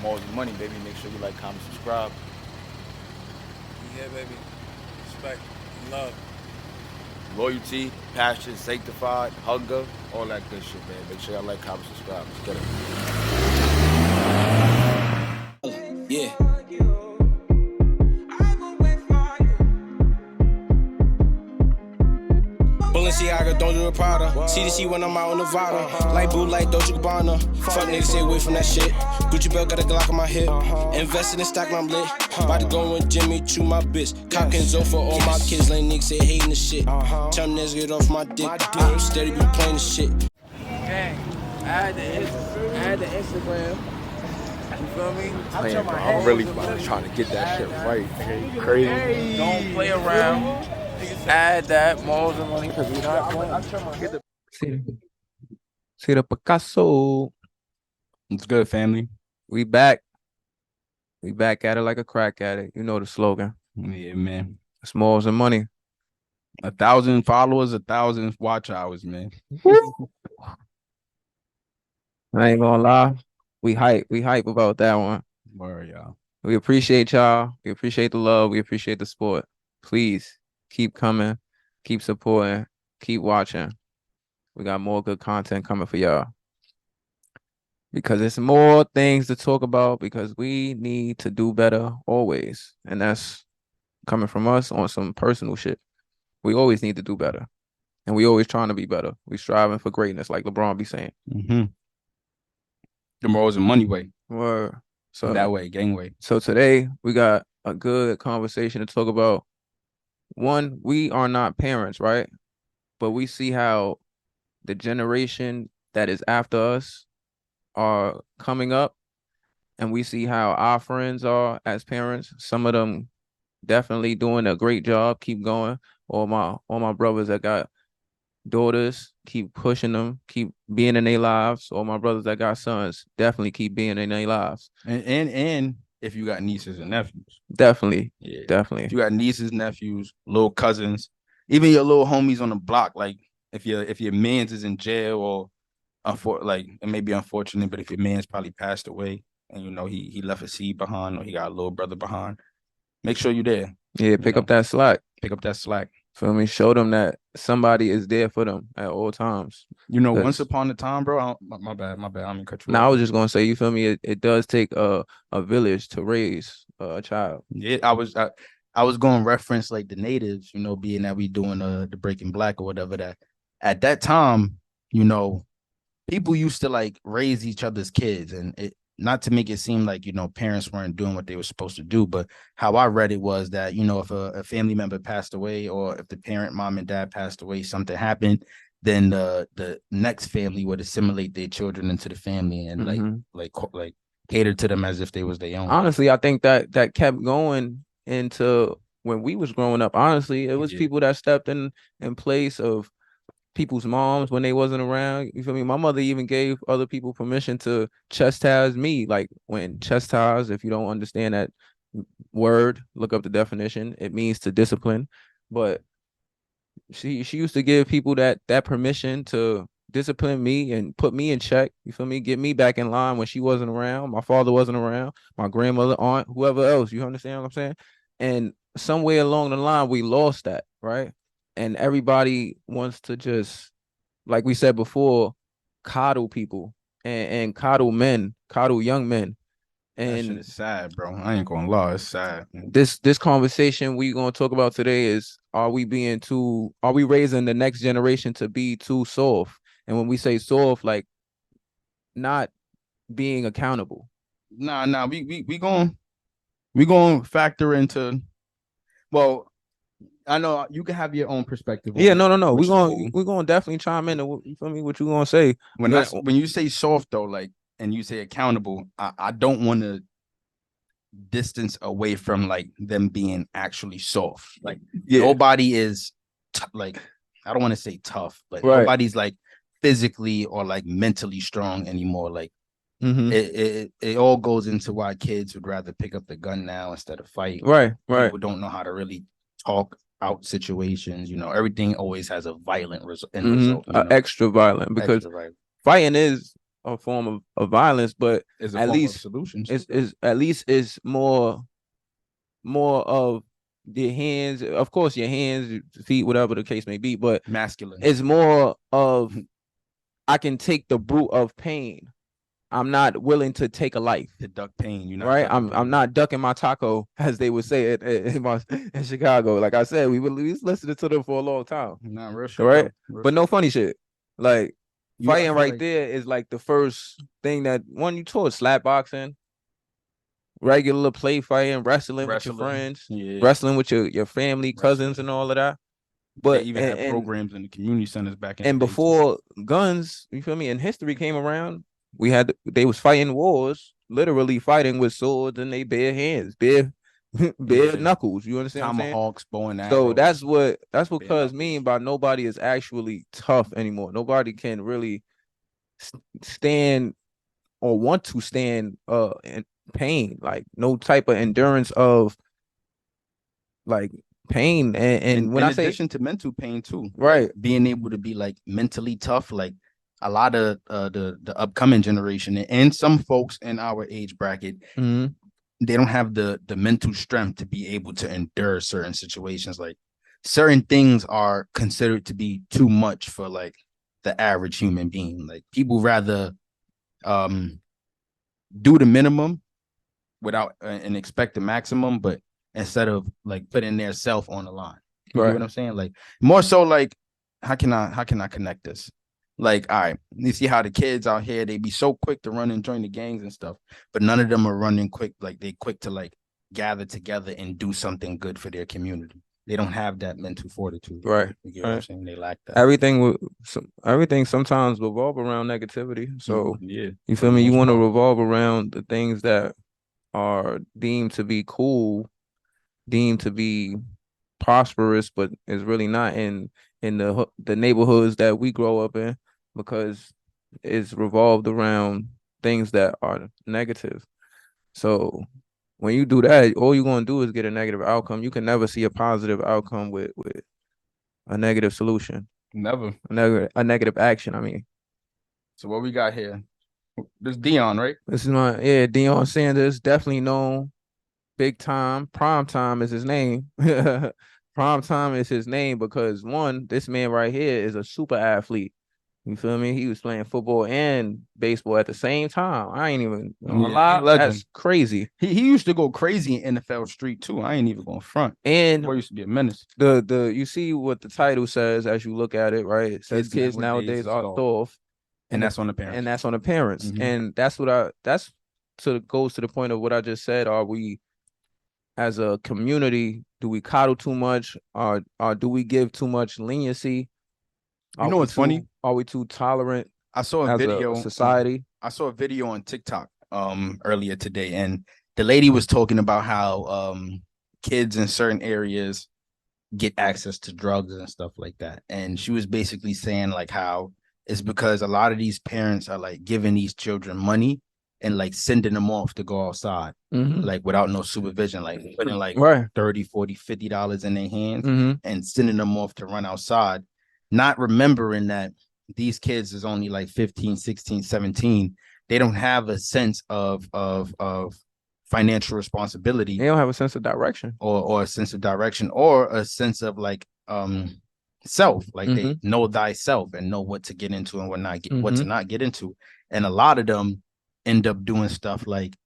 Morals and Money, baby. Make sure you like, comment, subscribe. Yeah, baby. Respect, love. Loyalty, passion, sanctified, hunger, all that good shit, man. Make sure y'all like, comment, subscribe. Let's get it. Yeah. Balenciaga, don't do a Prada. CDC when I'm out in Nevada. Like Boo, like Dolce Gabbana. Fuck niggas, stay away from that shit. Gucci belt got a Glock on my hip. Invested in stock, I'm lit. About to go with Jimmy, chew my bitch. Cop Kenzo for all my kids. Like niggas say hating the shit. Tell them niggas get off my dick. I'm steady be playing the shit. Gang, add the Instagram. You feel me? Man, bro, I'm really trying to get that shit right. Nigga, you crazy. Don't play around. Add that Morals and Money because we not playing. See the Picasso. It's good, family. We back. We back at it like a crack at it. You know the slogan. Yeah, man. It's Morals and Money. 1,000 followers, 1,000 watch hours, man. I ain't gonna lie. We hype about that one. Word, y'all. We appreciate y'all. We appreciate the love. We appreciate the support. Please keep coming, keep supporting, keep watching. We got more good content coming for y'all. Because it's more things to talk about because we need to do better always. And that's coming from us on some personal shit. We always need to do better. And we always trying to be better. We striving for greatness, like LeBron be saying. Mm-hmm. The Morals and Money way. Word. So That way, gang way. So today we got a good conversation to talk about. One, we are not parents, right? But we see how the generation that is after us are coming up, and we see how our friends are as parents. Some of them definitely doing a great job. Keep going. All my brothers that got daughters, keep pushing them, keep being in their lives. All my brothers that got sons, definitely keep being in their lives. And if you got nieces and nephews. Definitely. Yeah. Definitely. If you got nieces, nephews, little cousins, even your little homies on the block, like if your man's is in jail or it may be unfortunate, but if your man's probably passed away and you know he left a seed behind or he got a little brother behind, make sure you're there. Yeah, pick up that slack. Pick up that slack. Feel me? Show them that somebody is there for them at all times. You know, once upon a time, bro. My bad. I mean, cut you. Now I was just gonna say, you feel me? It does take a village to raise a child. Yeah, I was going to reference like the natives, you know, being that we doing the Breaking Black or whatever. That at that time, you know, people used to like raise each other's kids, and it not to make it seem like, you know, parents weren't doing what they were supposed to do, but how I read it was that, you know, if a family member passed away or if the parent, mom and dad passed away, something happened, then the next family would assimilate their children into the family and like cater to them as if they was their own. Honestly, I think that kept going into when we was growing up. Honestly, it was people that stepped in place of people's moms when they wasn't around. You feel me? My mother even gave other people permission to chastise me. Like when chastise, if you don't understand that word, look up the definition. It means to discipline. But she used to give people that permission to discipline me and put me in check. You feel me? Get me back in line when she wasn't around. My father wasn't around. My grandmother, aunt, whoever else. You understand what I'm saying? And somewhere along the line, we lost that, right? And everybody wants to just, like we said before, coddle people and coddle men, coddle young men. And that shit is sad, bro. I ain't gonna lie, it's sad. This conversation we gonna talk about today is: are we raising the next generation to be too soft? And when we say soft, like not being accountable. Nah, we gonna factor into. Well, I know you can have your own perspective. Yeah, no. We're gonna definitely chime in. You feel me? What you gonna say? When you say soft though, like, and you say accountable, I don't want to distance away from like them being actually soft. Like nobody is like, I don't want to say tough, but nobody's like physically or like mentally strong anymore. Like it all goes into why kids would rather pick up the gun now instead of fight. Right. People don't know how to really talk out situations. You know, everything always has a violent result. Extra violent, because fighting is a form of violence, but It's a at form of least solutions. is at least is more of your hands, of course, your hands, your feet, whatever the case may be, but Masculine. it's more of I can take the brute of pain. I'm not willing to take a life. To duck pain, you're not Right, ducking I'm pain. not ducking my taco, as they would say it in Chicago. Like I said, we was listening to them for a long time, Nah, real shit, right? though. Real But shit. no funny shit. Like You know, I fighting feel right like- there is like the first thing that you taught: slap boxing, regular play fighting, wrestling with your friends, Yeah. wrestling with your family, cousins, Wrestling. and all of that. But But they even had programs in the community centers back in and the day, too. before guns, you feel me, and history came around, they was fighting wars, literally fighting with swords in their bare hands, bare Yeah. knuckles. You understand what I'm saying? Tomahawks, bow and So arrows. that's what Bare cuz mean by nobody is actually tough anymore. Nobody can really stand or want to stand in pain, like no type of endurance of like pain. And when in I say addition to mental pain too, right, being able to be like mentally tough, like a lot of the upcoming generation and some folks in our age bracket, mhm, they don't have the mental strength to be able to endure certain situations. Like certain things are considered to be too much for like the average human being. Like people rather do the minimum without and expect the maximum, but instead of like putting their self on the line. You Right. know what I'm saying? Like more so like how can I connect this? Like, all right, you see how the kids out here, they be so quick to run and join the gangs and stuff, but none of them are running quick, like they quick to like gather together and do something good for their community. They don't have that mental fortitude. Right. You get what I'm Right. saying? They lack that. Everything sometimes revolve around negativity. So yeah, you feel me? You want to revolve around the things that are deemed to be cool, deemed to be prosperous, but is really not in the neighborhoods that we grow up in, because it's revolved around things that are negative. So when you do that, all you're gonna do is get a negative outcome. You can never see a positive outcome with a negative solution, Never. a negative action. I mean, So what we got here? This Dion, right? this is Deion Sanders, definitely known big time. Prime time is his name. Prime time is his name because one, this man right here is a super athlete. You feel me? He was playing football and baseball at the same time. I ain't even gonna lie. legend. That's crazy. He used to go crazy in NFL Street too. I ain't even going front. And Boy used to be a menace. the you see what the title says as you look at it, right? It says kids nowadays are soft. And that's on the parents. And that's on the parents. Mhm. And that's goes to the point of what I just said. Are we, as a community, do we coddle too much? Or do we give too much leniency? You know what's funny? Are we too tolerant I saw a as video. a society? I saw a video on TikTok earlier today, and the lady was talking about how kids in certain areas get access to drugs and stuff like that. And she was basically saying like how it's because a lot of these parents are like giving these children money and like sending them off to go outside, Mhm. like without no supervision, like putting like Right. $30, $40, $50 in their hands Mhm. and sending them off to run outside, not remembering that these kids is only like 15, 16, 17. They don't have a sense of financial responsibility They don't have a sense of direction. or a sense of direction or a sense of like self, like they know thyself and know what to get into and what to not get into. And a lot of them end up doing stuff like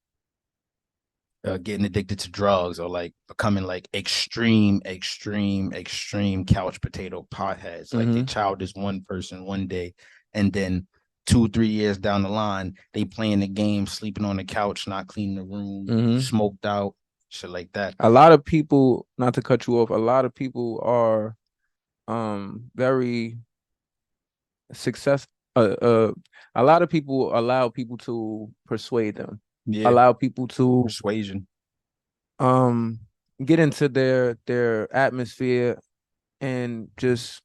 getting addicted to drugs or like becoming like extreme couch potato potheads. Like the child is one person one day, and then 2-3 years down the line, they playing the game, sleeping on the couch, not cleaning the room, smoked out, shit like that. A lot of people, not to cut you off, a lot of people are very successful. A lot of people allow people to persuade them. Yeah. Allow people to Persuasion. Get into their atmosphere and just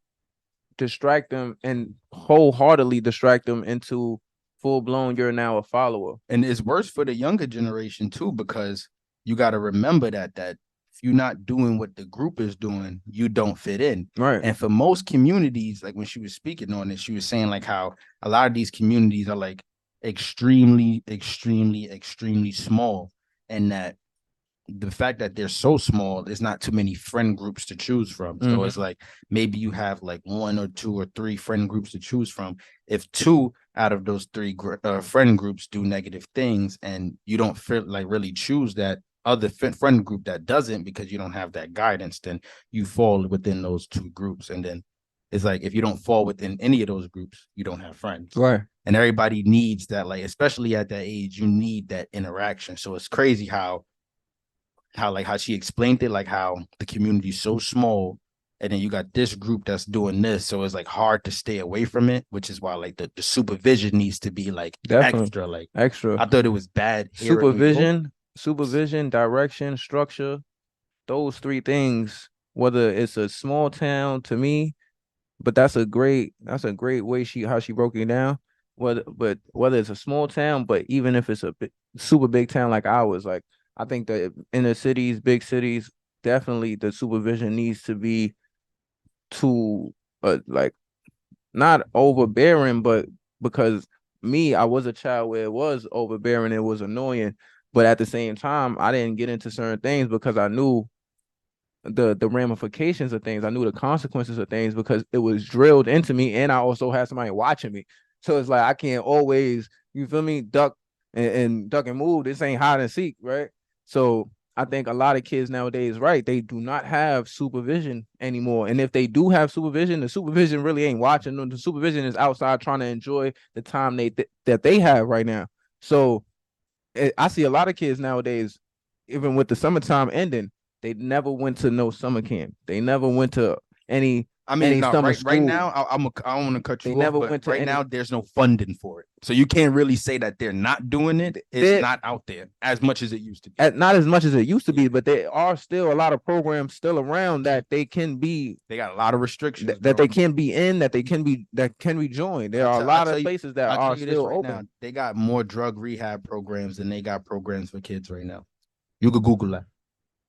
distract them and wholeheartedly distract them into full-blown, you're now a follower. And it's worse for the younger generation too, because you got to remember that if you're not doing what the group is doing, you don't fit in. Right. And for most communities, like when she was speaking on it, she was saying like how a lot of these communities are like, extremely, extremely, extremely small, and that the fact that they're so small, there's not too many friend groups to choose from. So it's like maybe you have like 1 or 2 or 3 friend groups to choose from. If 2 out of those 3 friend groups do negative things, and you don't feel like really choose that other friend group that doesn't, because you don't have that guidance, then you fall within those 2 groups. And then it's like, if you don't fall within any of those groups, you don't have friends. Right. And everybody needs that, like, especially at that age, you need that interaction. So it's crazy how she explained it, like how the community is so small, and then you got this group that's doing this, so it's like hard to stay away from it, which is why like the supervision needs to be like extra. I thought it was bad. Supervision, direction, structure, those 3 things, whether it's a small town to me, but that's a great way how she broke it down. Whether it's a small town, but even if it's a super big town like ours, like I think that in the cities, big cities, definitely the supervision needs to be to like not overbearing, but because I was a child where it was overbearing, it was annoying, but at the same time, I didn't get into certain things because I knew the ramifications of things. I knew the consequences of things because it was drilled into me, and I also had somebody watching me. So it's like I can't always, you feel me, duck and move. This ain't hide and seek, right? So I think a lot of kids nowadays, right, they do not have supervision anymore. And if they do have supervision, the supervision really ain't watching them. The supervision is outside trying to enjoy the time that they have right now. So I see a lot of kids nowadays, even with the summertime ending, they never went to no summer camp. They never went to any. I mean, no, right now, I don't want to cut you off, but right now there's no funding for it. So you can't really say that they're not doing it. It's not out there as much as it used to be. Not as much as it used to be, but there are still a lot of programs still around that they can be. They got a lot of restrictions that they can be in, that can be joined. There are a lot of places that are still open. Now, they got more drug rehab programs than they got programs for kids right now. You could Google that.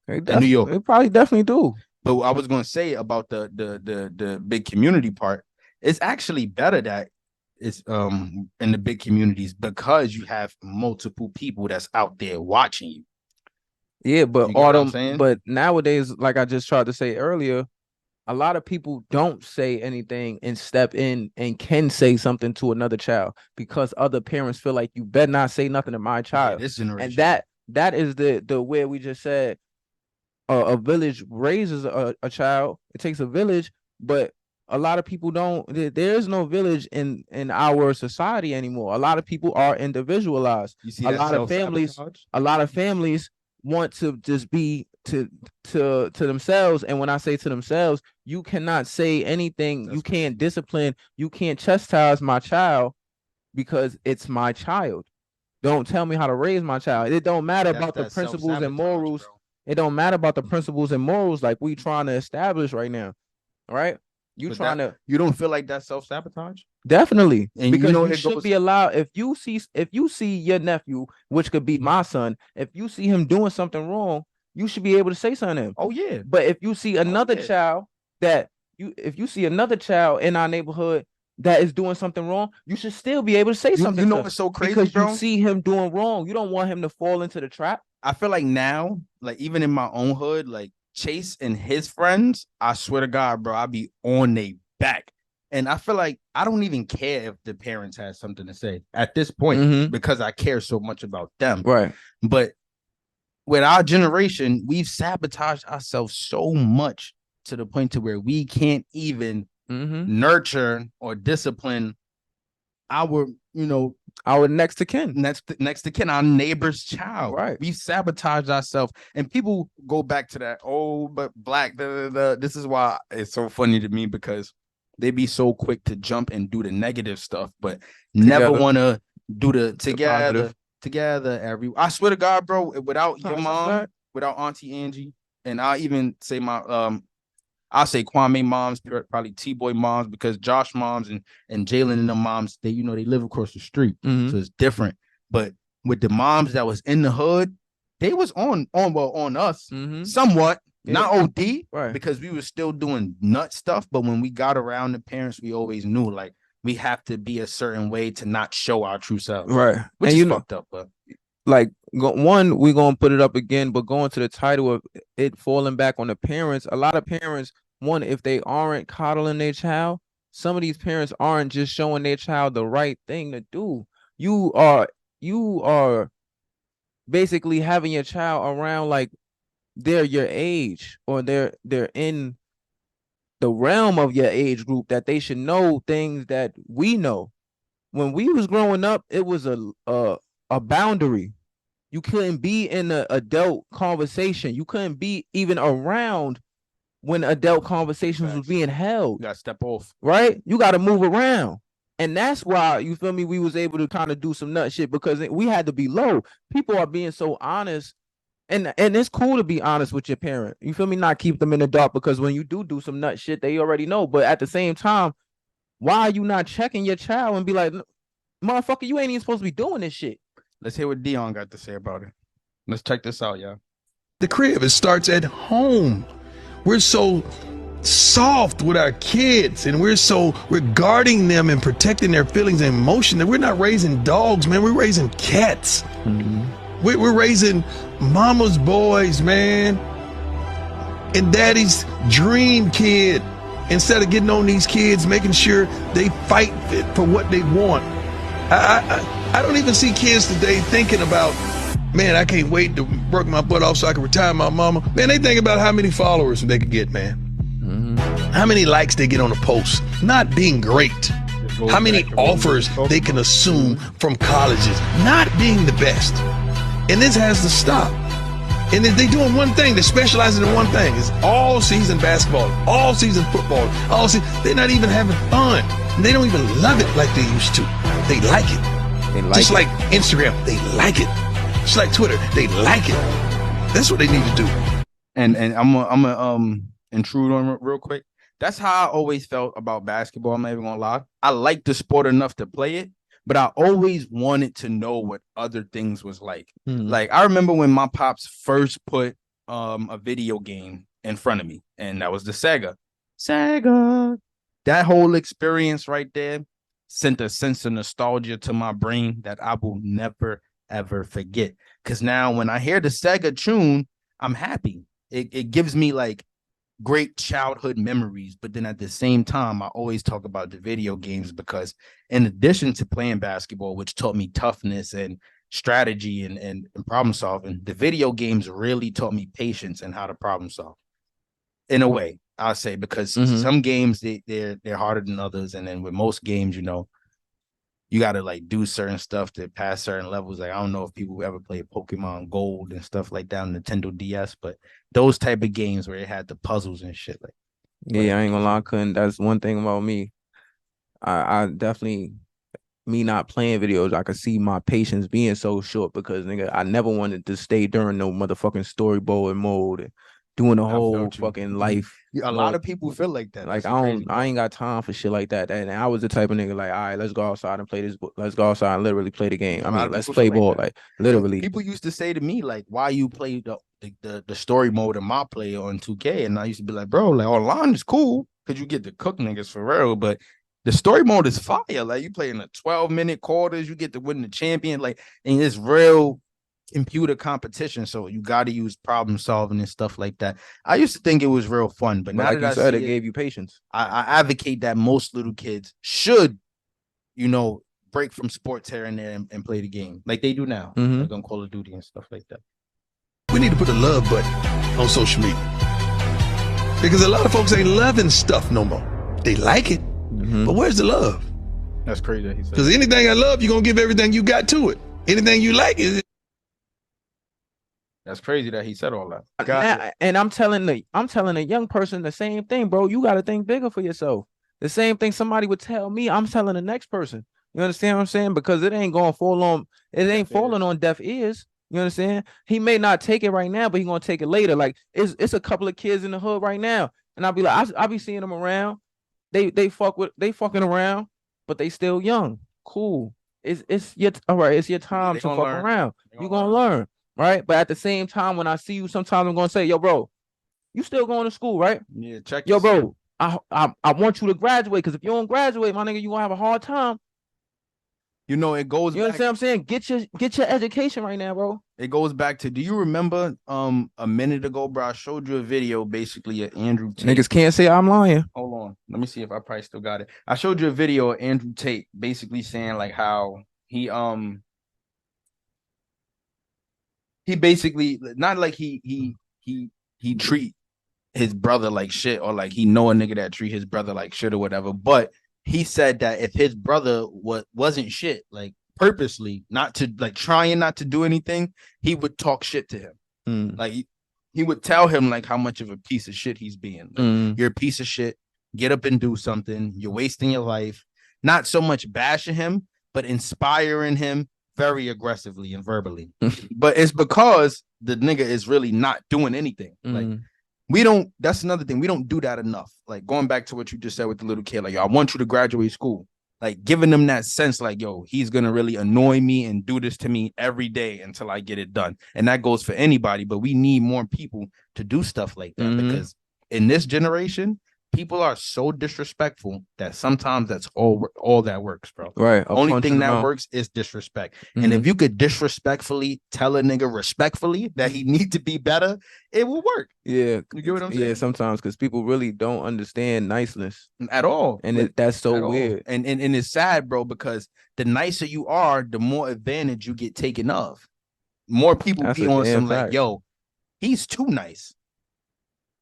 In New York, they probably definitely do. But I was going to say about the big community part, it's actually better that it's in the big communities because you have multiple people that's out there watching you. Yeah, but but nowadays, like I just tried to say earlier, a lot of people don't say anything and step in and can say something to another child because other parents feel like you better not say nothing to my child. Yeah, this generation. And that is the where we just said a village raises a child. It takes a village, but a lot of people don't. There is no village in our society anymore. A lot of people are individualized. You see a lot of families want to just be to themselves. And when I say to themselves, you cannot say anything. You can't discipline. You can't chastise my child because it's my child. Don't tell me how to raise my child. It don't matter about the principles and morals. Bro. It don't matter about the principles and morals like we trying to establish right now. All right. You don't feel like that's self-sabotage? Definitely. And because you should be allowed, if you see your nephew, which could be my son, if you see him doing something wrong, you should be able to say something to him. Oh yeah. But if you see another child if you see another child in our neighborhood that is doing something wrong, you should still be able to say something. You know what's so crazy, because bro? You see him doing wrong. You don't want him to fall into the trap. I feel like now, like even in my own hood, like Chase and his friends, I swear to God, bro, I be on their back. And I feel like I don't even care if the parents have something to say at this point because I care so much about them. Right. But with our generation, we've sabotaged ourselves so much to the point to where we can't even nurture or discipline our next to kin, our neighbor's child. Right. We sabotaged ourselves, and people go back to that. Oh, but black. This is why it's so funny to me because they be so quick to jump and do the negative stuff, but never want to do the together. I swear to God, bro. Without your mom, without Auntie Angie, and I even say I'll say Kwame moms, probably T-Boy moms, because Josh moms and Jalen and the moms, they live across the street. So it's different. But with the moms that was in the hood, they was on us somewhat, not OD, right? Because we were still doing nut stuff. But when we got around the parents, we always knew, like, we have to be a certain way to not show our true selves. Right. Which And is fucked up, but like one, we're gonna put it up again, but going to the title of it falling back on the parents, a lot of parents, one, if they aren't coddling their child, some of these parents aren't just showing their child the right thing to do. You are basically having your child around like they're your age, or they're in the realm of your age group, that they should know things that we know. When we was growing up, it was a boundary. You couldn't be in an adult conversation. You couldn't be even around when adult conversations was being held. you gotta step off. Right? You got to move around. And that's why, you feel me, we was able to kind of do some nut shit, because we had to be low. People are being so honest. And it's cool to be honest with your parent. You feel me? Not keep them in the dark, because when you do some nut shit, they already know. But at the same time, why are you not checking your child and be like, motherfucker, you ain't even supposed to be doing this shit? Let's hear what Dion got to say about it. Let's check this out, y'all. The crib, it starts at home. We're so soft with our kids, and we're guarding them and protecting their feelings and emotion, that we're not raising dogs, man. We're raising cats. We're raising mama's boys, man, and daddy's dream kid, instead of getting on these kids, making sure they fight for what they want. I don't even see kids today thinking about, man, I can't wait to work my butt off so I can retire my mama. Man, they think about how many followers they could get, man. How many likes they get on a post. Not being great. How many offers they can assume from colleges. Not being the best. And this has to stop. And they're doing one thing. They're specializing in one thing. It's all season basketball, all season football, all season. They're not even having fun. And they don't even love it like they used to. They like it. Just like Instagram, they like it. Just like Twitter, they like it. That's what they need to do. And I'm gonna intrude on real quick. That's how I always felt about basketball. I'm not even gonna lie. I like the sport enough to play it, but I always wanted to know what other things was like. Like, I remember when my pops first put a video game in front of me, and that was the Sega. That whole experience right there sent a sense of nostalgia to my brain that I will never, ever forget. Because now when I hear the Sega tune, I'm happy. It gives me like great childhood memories. But then at the same time, I always talk about the video games, because in addition to playing basketball, which taught me toughness and strategy and problem solving, the video games really taught me patience and how to problem solve. In a way, I'll say, because some games they're harder than others, and then with most games, you know, you got to like do certain stuff to pass certain levels. Like, I don't know if people ever play Pokemon Gold and stuff like that on Nintendo DS, but those type of games where it had the puzzles and shit. Like, yeah, I ain't gonna lie, I couldn't. That's one thing about me. I definitely, me not playing videos, I could see my patience being so short, because nigga, I never wanted to stay during no motherfucking storyboard mode and doing the whole fucking life. A lot of people feel like that. Like, I ain't got time for shit like that. And I was the type of nigga like, all right, let's go outside and play this. Let's go outside and literally play the game. I mean, let's play ball, like literally. People used to say to me like, why you play the story mode in my play on 2K? And I used to be like, bro, like, online is cool because you get to cook niggas for real, but the story mode is fire. Like, you play in the 12-minute quarters, you get to win the champion, like, and it's real computer competition, so you got to use problem solving and stuff like that. I used to think it was real fun, but now like that you said, I it see gave you patience. I advocate that most little kids should, you know, break from sports here and there and play the game like they do now, like on Call of Duty and stuff like that. We need to put a love button on social media, because a lot of folks ain't loving stuff no more. They like it, but where's the love? That's crazy. Because anything I love, you're gonna give everything you got to it. Anything you like is. That's crazy that he said all that. And I'm telling a young person the same thing, bro. You got to think bigger for yourself. The same thing somebody would tell me, I'm telling the next person. You understand what I'm saying? Because it ain't going to fall on, it ain't falling on deaf ears. You understand? He may not take it right now, but he gonna take it later. Like, it's a couple of kids in the hood right now, and I'll be like, I'll be seeing them around. They fucking around, but they still young. Cool. It's your all right. It's your time to fuck around. You gonna learn. Right, but at the same time, when I see you, sometimes I'm gonna say, "Yo, bro, you still going to school, right? Yeah, check. Yo, bro, I want you to graduate, because if you don't graduate, my nigga, you gonna have a hard time. You know, it goes You understand what I'm saying? Get your education right now, bro. It goes back to, do you remember a minute ago, bro? I showed you a video basically of Andrew Tate. Niggas can't say I'm lying. Hold on. Let me see if I probably still got it. I showed you a video of Andrew Tate basically saying like how he basically, not like he treat his brother like shit, or like he know a nigga that treat his brother like shit or whatever, but he said that if his brother wasn't shit, like purposely not to, like trying not to do anything, he would talk shit to him. Like he would tell him like how much of a piece of shit he's being. Like, you're a piece of shit. Get up and do something. You're wasting your life. Not so much bashing him, but inspiring him very aggressively and verbally. But it's because the nigga is really not doing anything. Like, that's another thing. We don't do that enough. Like, going back to what you just said with the little kid, like, yo, I want you to graduate school. Like, giving them that sense, like, yo, he's going to really annoy me and do this to me every day until I get it done. And that goes for anybody, but we need more people to do stuff like that, because in this generation, people are so disrespectful that sometimes that's all that works, bro. Right. Only thing that works is disrespect. And if you could disrespectfully tell a nigga respectfully that he need to be better, it will work. Yeah. You get what I'm saying? Yeah, sometimes, because people really don't understand niceness at all. And that's so weird. And it's sad, bro, because the nicer you are, the more advantage you get taken of. More people be on some like, yo, he's too nice.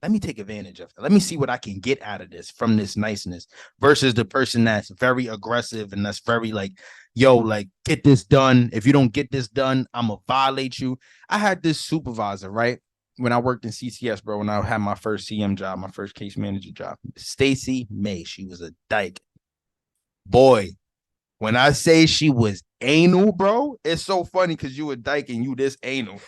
Let me take advantage of it. Let me see what I can get out of this from this niceness, versus the person that's very aggressive and that's very like, yo, like, get this done. If you don't get this done, I'm gonna violate you. I had this supervisor, right? When I worked in CCS, bro, when I had my first CM job, my first case manager job, Stacy May, she was a dyke. Boy, when I say she was anal, bro, it's so funny because you a dyke and you this anal.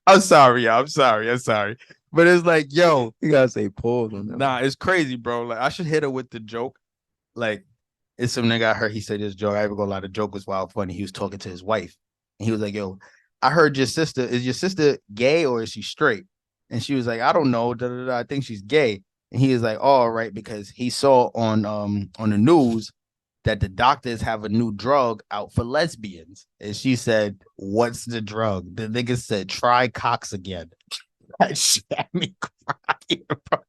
I'm sorry, y'all. I'm sorry. But it's like, yo, you gotta say pause on that. Nah, it's crazy, bro. Like, I should hit her with the joke. Like, it's some nigga I heard, he said this joke. I ever go a lot of joke was wild funny. He was talking to his wife, and he was like, yo, I heard is your sister gay or is she straight? And she was like, I don't know. I think she's gay. And he was like, oh, right, because he saw on the news that the doctors have a new drug out for lesbians. And she said, what's the drug? The nigga said, try Cox again. That shit had me crying, bro.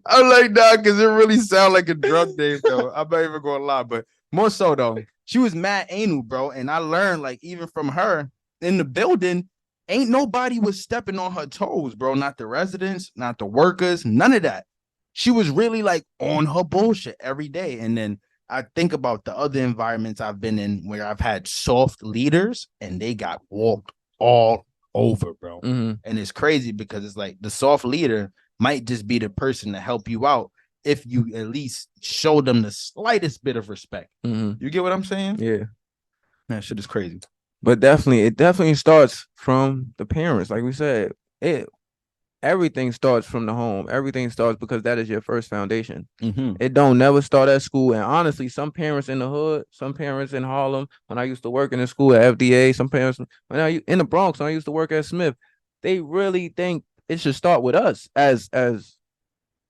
I'm like, nah, because it really sound like a drug name, though. I'm not even gonna lie, but more so though, she was mad anal, bro. And I learned, like, even from her in the building, ain't nobody was stepping on her toes, bro. Not the residents, not the workers, none of that. She was really like on her bullshit every day. And then I think about the other environments I've been in where I've had soft leaders and they got walked all over, bro. And it's crazy because it's like the soft leader might just be the person to help you out if you at least show them the slightest bit of respect. You get what I'm saying? Yeah. That shit is crazy. But it definitely starts from the parents. Like we said, everything starts from the home. Everything starts because that is your first foundation. It don't never start at school. And honestly, some parents in the hood, some parents in Harlem, when I used to work in the school at FDA, some parents when I in the Bronx, when I used to work at Smith, they really think it should start with us as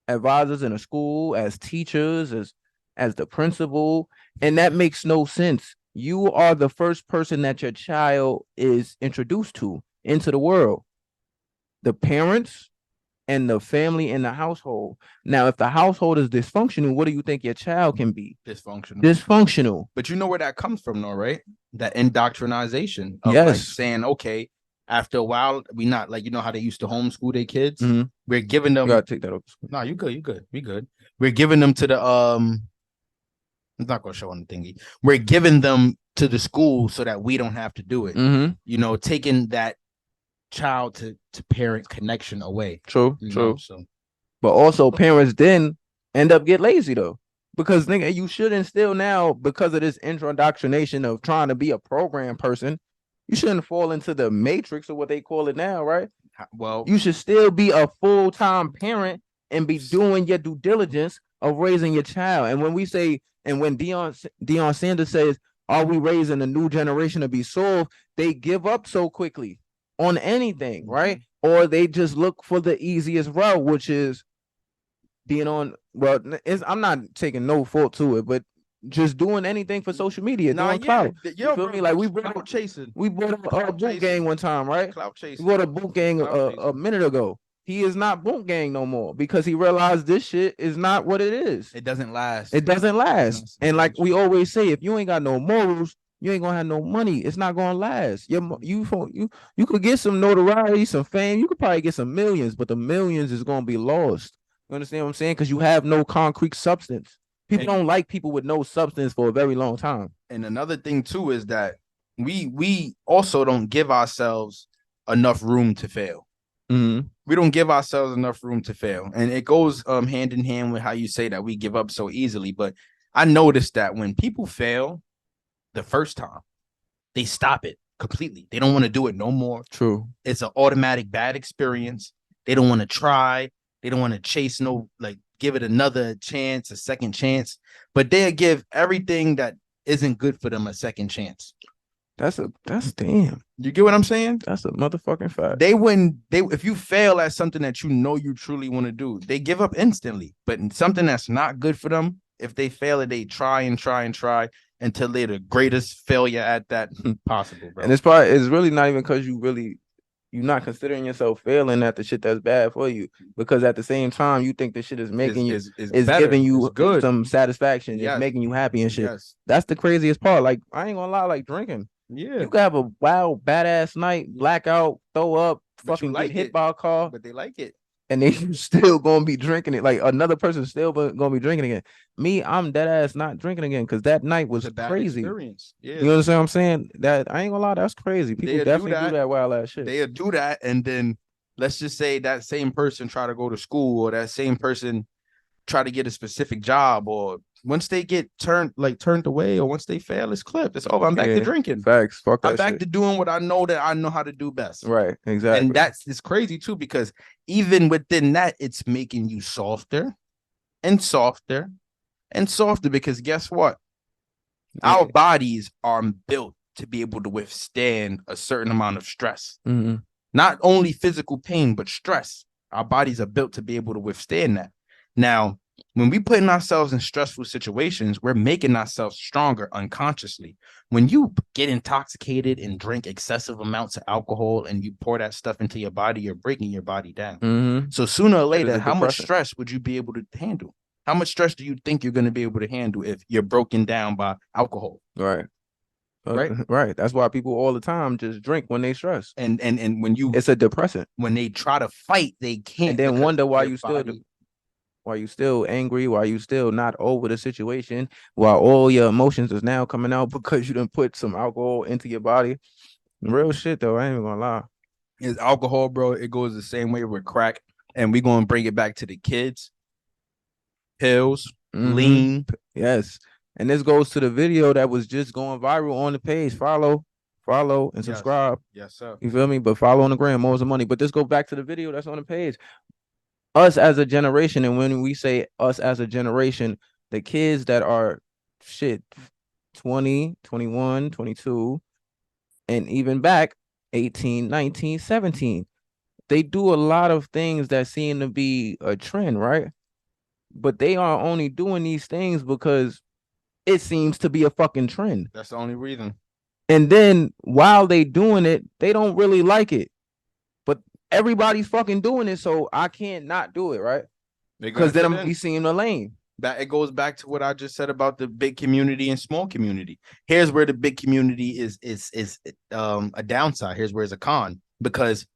advisors in a school, as teachers, as the principal. And that makes no sense. You are the first person that your child is introduced to into the world. The parents and the family and the household. Now, if the household is dysfunctional, what do you think your child can be? Dysfunctional. But you know where that comes from, though, right? That indoctrination of like saying, okay, after a while, we not like, you know how they used to homeschool their kids? We're giving them. You gotta take that off. No, you good. We good. We're giving them to the I'm not gonna show on the thingy. We're giving them to the school so that we don't have to do it. You know, taking that child to parent connection away. True. So, but also parents then end up get lazy though, because nigga, you should instill now, because of this indoctrination of trying to be a program person, you shouldn't fall into the matrix or what they call it now, right? Well, you should still be a full-time parent and be doing your due diligence of raising your child. And when we say, and when Deion Sanders says, are we raising a new generation to be soft? They give up so quickly on anything, right? Or they just look for the easiest route, which is being on. Well, I'm not taking no fault to it, but just doing anything for social media, doing clout. You feel me? Like we brought clout chasing. We bought a boot gang one time, right? Clout We chasing. bought a boot gang Clout a minute ago. He is not boot gang no more because he realized this shit is not what it is. It doesn't last. It doesn't last. No, And like we always say, if you ain't got no morals, you ain't gonna have no money. It's not gonna last. You could get some notoriety, some fame. You could probably get some millions, but the millions is gonna be lost. You understand what I'm saying? Because you have no concrete substance. People don't like people with no substance for a very long time. And another thing too is that we also don't give ourselves enough room to fail. Mm-hmm. We don't give ourselves enough room to fail. And it goes hand in hand with how you say that we give up so easily. But I noticed that when people fail the first time, they stop it completely. They don't want to do it no more. True. It's an automatic bad experience. They don't want to try. They don't want to chase give it another chance, a second chance. But they'll give everything that isn't good for them a second chance. That's damn. You get what I'm saying? That's a motherfucking fact. If you fail at something that you know you truly want to do, they give up instantly. But in something that's not good for them, if they fail it, they try and try and try until they're the greatest failure at that possible, bro. And it's really not even because you're not considering yourself failing at the shit that's bad for you, because at the same time you think the shit is making is giving you good, some satisfaction, it's making you happy and shit. Yes. That's the craziest part. Like I ain't gonna lie, like drinking. Yeah, you can have a wild badass night, blackout, throw up, fucking get hit by a car, but they like it, and they still gonna be drinking it. Like another person still gonna be drinking again. Me, I'm dead ass not drinking again because that night was crazy. Experience. Yeah. You understand what I'm saying? That I ain't gonna lie, that's crazy. People definitely do that wild ass shit. They'll do that, and then let's just say that same person try to go to school, or that same person try to get a specific job, or once they get turned away, or once they fail, it's clipped. It's over. I'm back to drinking. Facts. Fuck that. I'm back to doing what I know how to do best. Right. Exactly. And it's crazy too, because even within that, it's making you softer and softer and softer. Because guess what? Yeah. Our bodies are built to be able to withstand a certain amount of stress. Mm-hmm. Not only physical pain, but stress. Our bodies are built to be able to withstand that. Now, when we putting ourselves in stressful situations, we're making ourselves stronger unconsciously. When you get intoxicated and drink excessive amounts of alcohol and you pour that stuff into your body, you're breaking your body down. Mm-hmm. So sooner or later, how much stress would you be able to handle? How much stress do you think you're going to be able to handle if you're broken down by alcohol? Right. Right. That's why people all the time just drink when they stress. And when it's a depressant. When they try to fight, they can't. And then wonder why you still do. Why you still angry? Why you still not over the situation? While all your emotions is now coming out because you done put some alcohol into your body. Real shit though, I ain't even gonna lie. It's alcohol, bro. It goes the same way with crack, and we're gonna bring it back to the kids. Pills, lean, yes. And this goes to the video that was just going viral on the page. Follow, and subscribe. Yes, sir. You feel me? But follow on the gram, more money. But this go back to the video that's on the page. Us as a generation, and when we say us as a generation, the kids that are 20, 21, 22, and even back 18, 19, 17, they do a lot of things that seem to be a trend, right? But they are only doing these things because it seems to be a fucking trend. That's the only reason. And then while they doing it, they don't really like it. Everybody's fucking doing it, so I can't not do it, right? Because then I'm seeing the lane. That it goes back to what I just said about the big community and small community. Here's where the big community is a downside. Here's where it's a con, because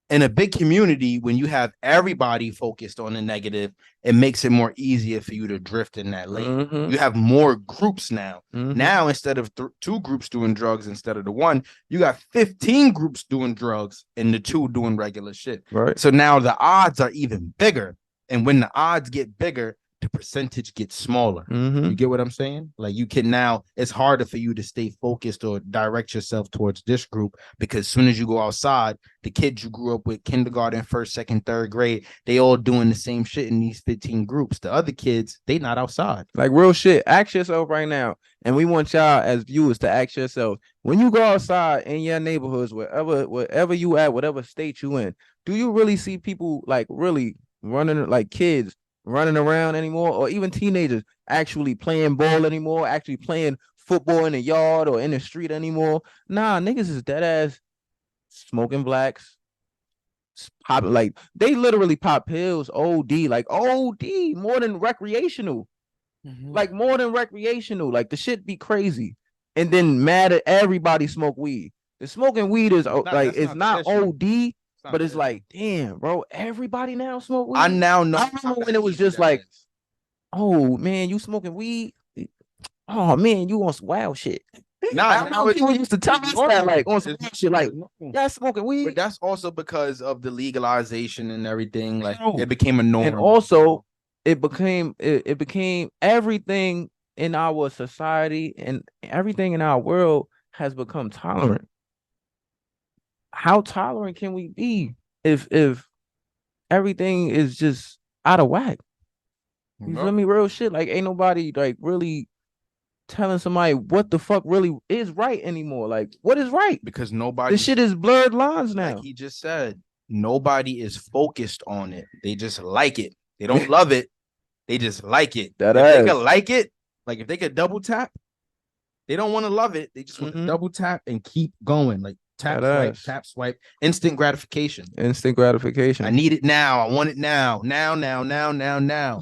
in a big community, when you have everybody focused on the negative, it makes it more easier for you to drift in that lane. Mm-hmm. You have more groups now. Mm-hmm. Now, instead of 2 groups doing drugs instead of the 1, you got 15 groups doing drugs and the 2 doing regular shit. Right. So now the odds are even bigger. And when the odds get bigger, the percentage gets smaller. Mm-hmm. You get what I'm saying? Like you can now, it's harder for you to stay focused or direct yourself towards this group, because as soon as you go outside, the kids you grew up with, kindergarten, 1st, 2nd, 3rd grade, they all doing the same shit in these 15 groups. The other kids, they not outside. Like real shit. Ask yourself right now, and we want y'all as viewers to ask yourself, when you go outside in your neighborhoods, wherever you at, whatever state you in, do you really see people like really running, like kids running around anymore, or even teenagers actually playing ball anymore, actually playing football in the yard or in the street anymore. Nah, niggas is dead ass smoking blacks, pop like they literally pop pills, OD, like OD, more than recreational, like more than recreational. Like the shit be crazy, and then mad at everybody smoke weed. The smoking weed is like it's not OD. But it's like, damn, bro, everybody now smoke weed. I now know. I remember when it was just like, oh man, you smoking weed? Oh man, you on some wild shit. Nah, now people used to tell us that, like on some wild shit, like y'all smoking weed. But that's also because of the legalization and everything. Like it became a norm. And also, it became everything in our society and everything in our world has become tolerant. How tolerant can we be if everything is just out of whack? You feel me? Real shit. Like ain't nobody like really telling somebody what the fuck really is right anymore. Like what is right? Because nobody. This shit is blurred lines now. Like he just said, nobody is focused on it. They just like it. They don't love it. They just like it. If they could like it, like if they could double tap, they don't want to love it. They just want to double tap and keep going. Like tap swipe, instant gratification. I need it now. I want it now. Now.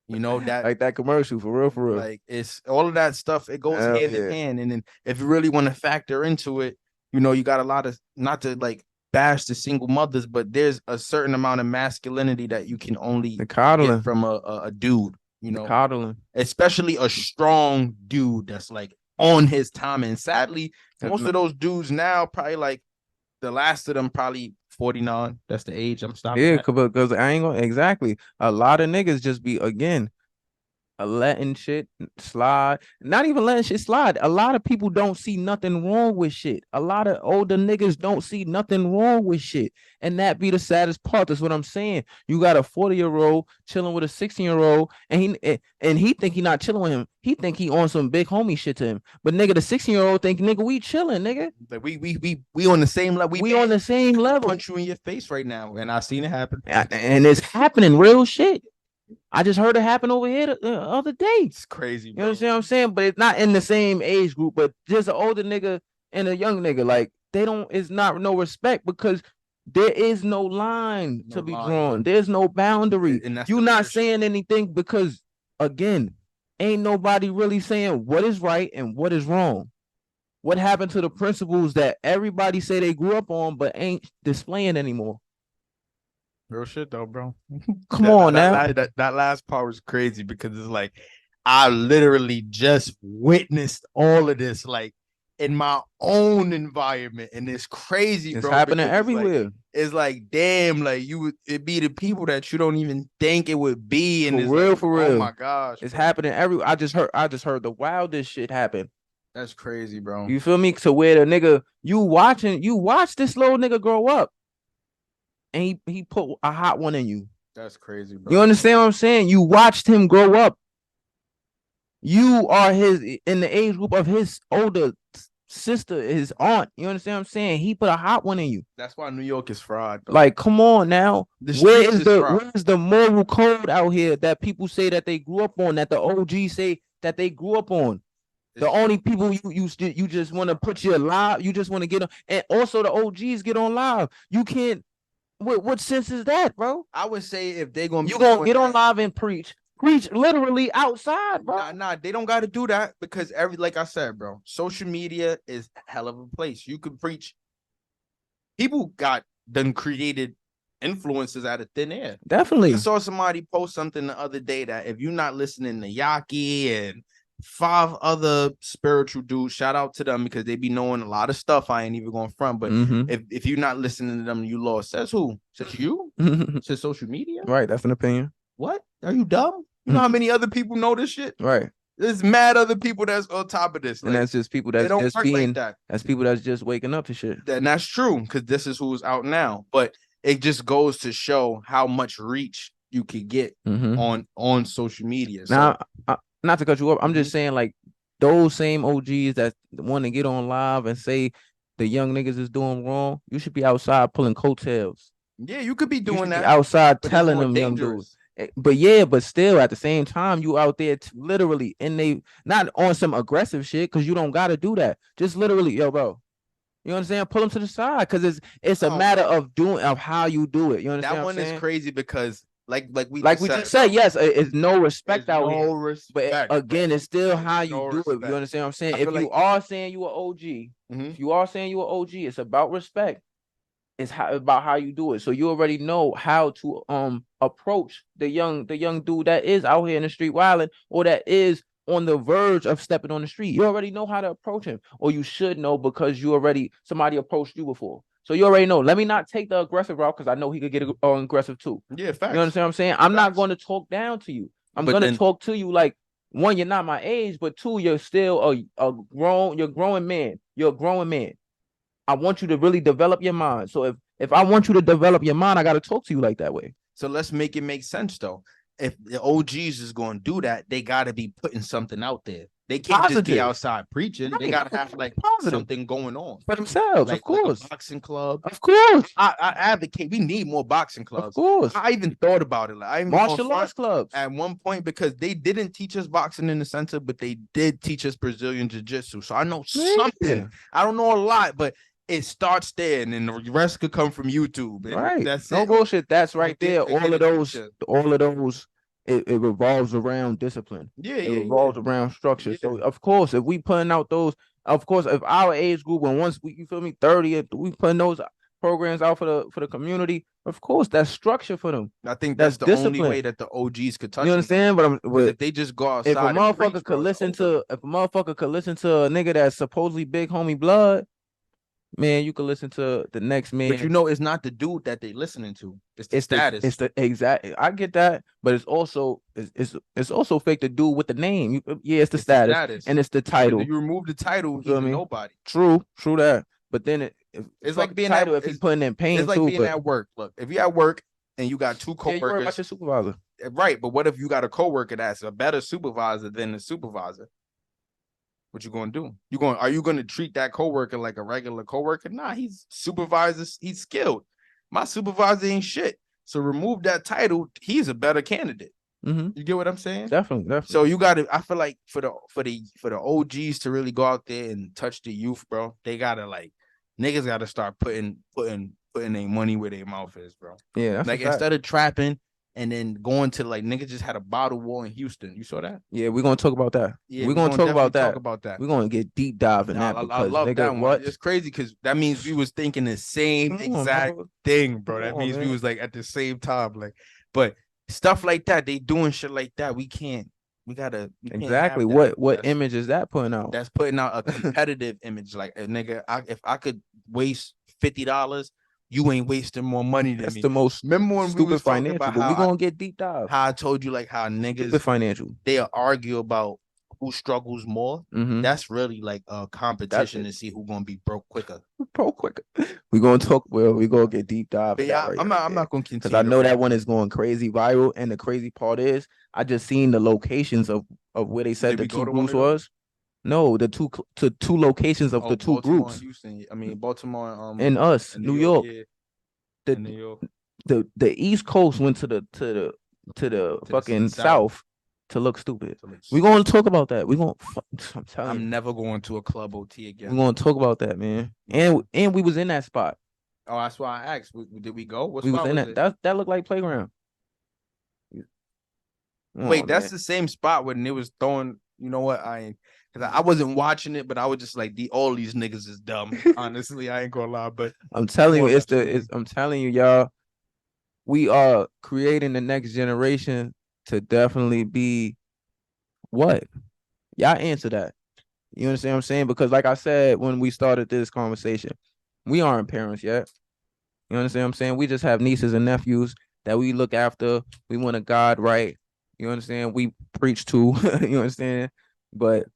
You know that, like that commercial for real. Like it's all of that stuff. It goes hand in hand. And then if you really want to factor into it, you know, you got a lot of, not to like bash the single mothers, but there's a certain amount of masculinity that you can only get from a dude. You know, coddling, especially a strong dude that's like on his time. And sadly, most of those dudes now, probably like the last of them, probably 49. That's the age I'm stopping. Yeah, because I ain't gonna exactly. A lot of niggas just be letting shit slide. Not even letting shit slide. A lot of people don't see nothing wrong with shit. A lot of older niggas don't see nothing wrong with shit. And that be the saddest part. That's what I'm saying. You got a 40-year-old chilling with a 16-year-old, and he think he not chilling with him. He think he on some big homie shit to him. But nigga, the 16-year-old think, nigga, we chilling, nigga. Like we on the same level. We on the same level. Punch you in your face right now, and I seen it happen. And it's happening, real shit. I just heard it happen over here the other day. It's crazy, bro. You understand what I'm saying? But it's not in the same age group, but just an older nigga and a young nigga. Like it's not no respect because there is no line to be drawn. There's no boundary. You're not saying anything because, again, ain't nobody really saying what is right and what is wrong. What happened to the principles that everybody say they grew up on but ain't displaying anymore? Real shit though, bro. Come on now. That last part was crazy because it's like I literally just witnessed all of this like in my own environment, and it's crazy, it's bro. It's happening everywhere. It's like damn, like it be the people that you don't even think it would be, and for real. Oh my gosh, it's happening everywhere. I just heard the wildest shit happen. That's crazy, bro. You feel me? To where the nigga you watch this little nigga grow up. And he put a hot one in you. That's crazy, bro. You understand what I'm saying? You watched him grow up. You are in the age group of his older sister, his aunt. You understand what I'm saying? He put a hot one in you. That's why New York is fraud, bro. Like, come on now. Where's the moral code out here that people say that they grew up on, that the OGs say that they grew up on? The only people you just want to put your live, you just want to get on, and also the OGs get on live. You can't. What sense is that, bro? I would say if they're gonna get on live and preach literally outside, bro. Nah, they don't got to do that because like I said, bro, social media is a hell of a place. You can preach. People got done created influences out of thin air. Definitely. I saw somebody post something the other day that if you're not listening to Yaki and 5 other spiritual dudes, shout out to them because they be knowing a lot of stuff I ain't even going front. But if you're not listening to them, you lost. Says who? Says you? Says social media? Right, that's an opinion. What? Are you dumb? You know how many other people know this shit? Right. There's mad other people that's on top of this. And that's just people that's just being like that's people that's just waking up to shit. And that's true, because this is who's out now. But it just goes to show how much reach you could get on social media. Now, not to cut you off, I'm just saying, like, those same OGs that want to get on live and say the young niggas is doing wrong, you should be outside pulling coattails. Yeah, you could be doing that outside telling them young dudes. But yeah, but still at the same time, you out there literally and they not on some aggressive shit because you don't gotta do that. Just literally, yo, bro. You know what I'm saying? Pull them to the side because it's a matter of how you do it. You understand? That what one I'm is saying? crazy because like we just said, yes, it's no respect there's out no here. respect, But again, it's still how you no do it. respect. You understand what I'm saying? I If feel you like- are saying you are OG, Mhm. if you are saying you are OG, it's about respect. It's about how you do it. So you already know how to approach the young dude that is out here in the street wilding or that is on the verge of stepping on the street. You already know how to approach him, or you should know because somebody approached you before. So you already know. Let me not take the aggressive route because I know he could get aggressive too. Yeah, facts. You understand what I'm saying? I'm not going to talk down to you. I'm going to talk to you like, one, you're not my age, but two, you're still you're a growing man. You're a growing man. I want you to really develop your mind. So if I want you to develop your mind, I got to talk to you like that way. So let's make it make sense though. If the OGs is going to do that, they got to be putting something out there. They can't just be outside preaching. They got to have like something going on for themselves, like, of course. Like a boxing club, of course. I advocate. We need more boxing clubs. Of course. I even thought about it. Like I even martial arts clubs at one point because they didn't teach us boxing in the center, but they did teach us Brazilian jiu-jitsu. So I know something. I don't know a lot, but it starts there, and then the rest could come from YouTube. Right. That's no it. bullshit. That's right there. All of those. It revolves around discipline. Yeah, it revolves around structure. So of course, if we putting out those, of course, if our age group and once we, you feel me, 30, we putting those programs out for the community, of course, that's structure for them. I think that's the discipline. only way that the OGs could touch. You understand? But if they just go outside, if a motherfucker could listen to a nigga that's supposedly big homie blood, man, you can listen to the next man. But you know, it's not the dude that they listening to. It's the status. It's the exact. I get that, but it's also fake the dude with the name. It's the status and it's the title. You remove the title, he's nobody. True that. But then it's like being title if he's putting in pain. It's like being at work. Look, if you're at work and you got two coworkers, you worry about your supervisor, right? But what if you got a coworker that's a better supervisor than the supervisor? What you gonna do? Are you gonna treat that coworker like a regular coworker? Nah, he's supervisor. He's skilled. My supervisor ain't shit. So remove that title. He's a better candidate. Mm-hmm. You get what I'm saying? Definitely. So you got to. I feel like for the OGs to really go out there and touch the youth, bro, they gotta niggas gotta start putting their money where their mouth is, bro. Yeah, that's like instead of trapping. And then going to niggas just had a bottle war in Houston. You saw that? Yeah, we're gonna talk about that. Yeah, we're gonna talk about that. We're gonna get deep dive in that. I love nigga, that one. What? It's crazy because that means we was thinking the same exact thing, bro. That means we was like at the same time, like. But stuff like that, they doing shit like that. We can't. We gotta exactly. What image is that putting out? That's putting out a competitive image. Like a nigga, if I could waste $50. You ain't wasting more money than me. That's the most remember when stupid we was financial. About but we gonna get deep dive. How I told you, like how niggas stupid financial. They argue about who struggles more. Mm-hmm. That's really like a competition to see who's gonna be broke quicker. We gonna talk. Well, we gonna get deep dive. But yeah, I'm not gonna continue because I know that one is going crazy viral. And the crazy part is, I just seen the locations of where they said the two groups was. No, the two locations of the two Baltimore groups. And Houston. I mean Baltimore and us, and New York. Yeah. New York. The East Coast went to the fucking South to look stupid. We're gonna talk about that. I'm never going to a club OT again. We're gonna talk about that, man. And we was in that spot. Oh, that's why I asked. Did we go? We was in that. That looked like playground. Wait, that's the same spot when it was throwing. You know what? Because I wasn't watching it, but I was just like, all these niggas is dumb. Honestly, I ain't gonna lie, but I'm telling you, I'm telling you, y'all, we are creating the next generation to definitely be what? Y'all answer that. You understand what I'm saying? Because like I said when we started this conversation, we aren't parents yet. You understand what I'm saying? We just have nieces and nephews that we look after. We want to guide right. You understand? We preach to. You understand? But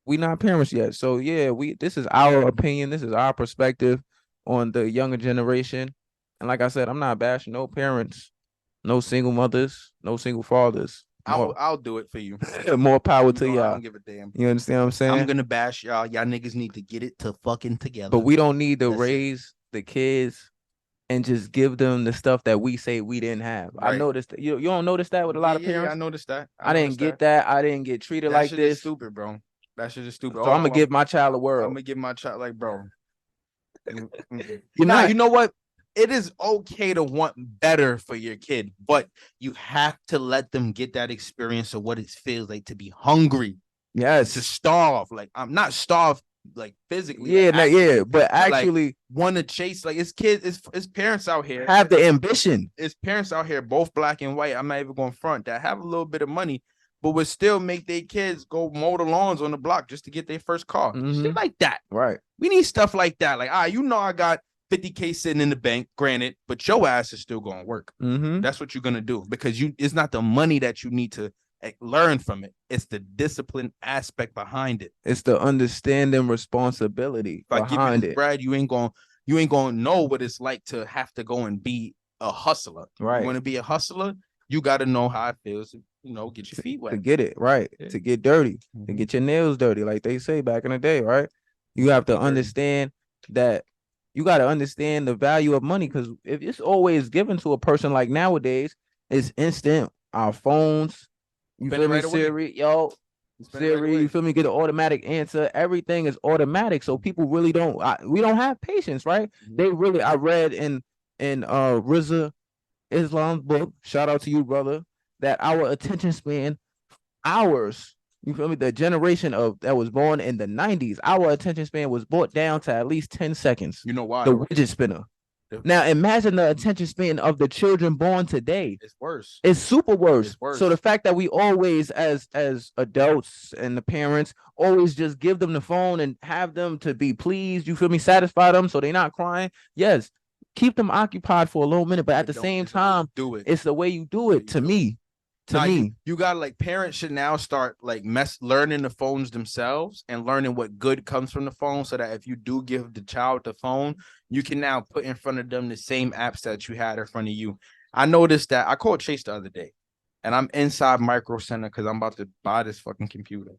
we not parents yet. So yeah, this is our opinion. This is our perspective on the younger generation. And like I said, I'm not bashing no parents, no single mothers, no single fathers. I'll do it for you. More power to y'all. I don't give a damn. You understand what I'm saying? I'm gonna bash y'all. Y'all niggas need to get it to fucking together. But we don't need to raise the kids and just give them the stuff that we say we didn't have. I Right. noticed that. You don't notice that with a lot of Yeah, parents. I noticed that. I didn't get that. I didn't get treated That like shit is this. stupid, bro. That shit is stupid. So I'm gonna give my child a I'm world. gonna give my child like, bro. You're not. You know what? It is okay to want better for your kid, but you have to let them get that experience of what it feels like to be hungry, to Yes. starve. Like I'm not starved like physically. Yeah, like, yeah. But like, actually want to chase like it's kids, it's parents out here. have the ambition. It's parents out here, both black and white. I'm not even going front that have a little bit of money, but would still make their kids go mow the lawns on the block just to get their first car. Mhm. Shit like that. Right. We need stuff like that. Like, you know, I got 50K sitting in the bank, granted, but your ass is still going to work. Mm-hmm. That's what you're going to do because it's not the money that you need to learn from it. It's the discipline aspect behind it. It's the understanding responsibility If I give you behind this it. bread, you ain't going to know what it's like to have to go and be a hustler. Right. You want to be a hustler, you got to know how it feels to, get your feet To wet. get it right, Yeah. to get dirty, to Mhm. get your nails dirty, like they say back in the day, right? You have to Dirty. understand that you got to understand the value of money because if it's always given to a person like nowadays, it's instant. Our phones, you Spend feel it me, right away. Siri, yo, Spend it right Siri, away. you feel me, get an automatic answer. Everything is automatic, so people really don't. We don't have patience, right? Mhm. They really. I read in Rizza Islam's book. Shout out to you, brother. That our attention span, ours, you feel me? The generation that was born in the 90s, our attention span was brought down to at least 10 seconds. You know why? The widget spinner. Yeah. Now imagine the attention span of the children born today. It's worse. It's super worse. It's worse. So the fact that we always, as adults and the parents, always just give them the phone and have them to be pleased, you feel me, satisfy them so they're not crying. Yes, keep them occupied for a little minute, but at the same time, do it. it's the way you do it. To me, you got like parents should now start like learning the phones themselves and learning what good comes from the phone, so that if you do give the child the phone, you can now put in front of them the same apps that you had in front of you. I noticed that I called Chase the other day, and I'm inside Micro Center because I'm about to buy this fucking computer.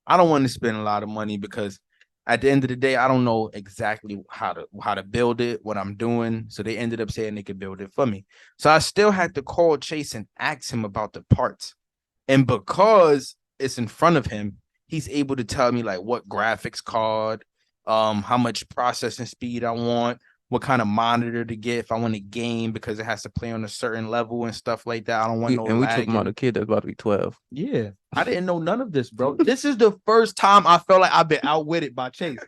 I don't want to spend a lot of money because at the end of the day, I don't know exactly how to build it, what I'm doing. So they ended up saying they could build it for me. So I still had to call Chase and ask him about the parts. And because it's in front of him, he's able to tell me like what graphics card, how much processing speed I want, what kind of monitor to get if I want to game because it has to play on a certain level and stuff like that. I don't want no and we lagging. talking about a kid that's about to be 12. Yeah, I didn't know none of this, bro. This is the first time I felt like I've been outwitted by Chase.